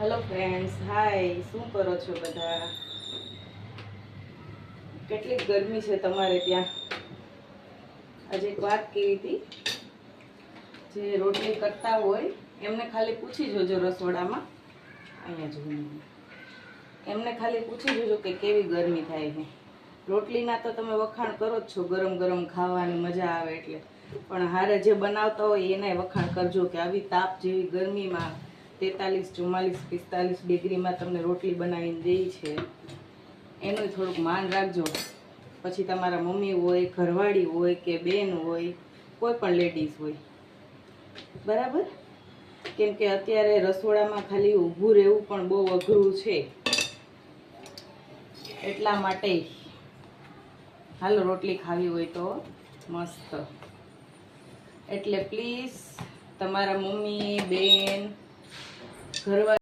Hello friends, હાય. શું કરો છો બધા? કેટલી ગરમી છે તમારે ત્યાં? આજે એક વાત કેવી હતી, જે રોટલી કરતા હોય એમને ખાલી પૂછી જોજો રસોડામાં, અહીંયા જોઈને એમને ખાલી પૂછી જોજો કે કેવી ગરમી થાય છે. રોટલીના તો તમે વખાણ કરો જ છો, ગરમ ગરમ ખાવાની મજા આવે એટલે, પણ હારે જે બનાવતા હોય એનાય વખાણ કરજો કે આવી તાપ જેવી ગરમીમાં 43, 44, 45 ડિગ્રીમાં તમને રોટલી બનાવીને દે છે, એનું થોડુંક માન રાખજો. પછી તમારા મમ્મી હોય, ઘરવાળી હોય કે બેન હોય, કોઈ પણ લેડીઝ હોય, બરાબર? કેમ કે અત્યારે રસોડામાં ખાલી ઊભું રહેવું પણ બહુ અઘરું છે, એટલા માટે હાલો રોટલી ખાવી હોય તો મસ્ત. એટલે પ્લીઝ તમારા મમ્મી, બેન, ઘરવાળી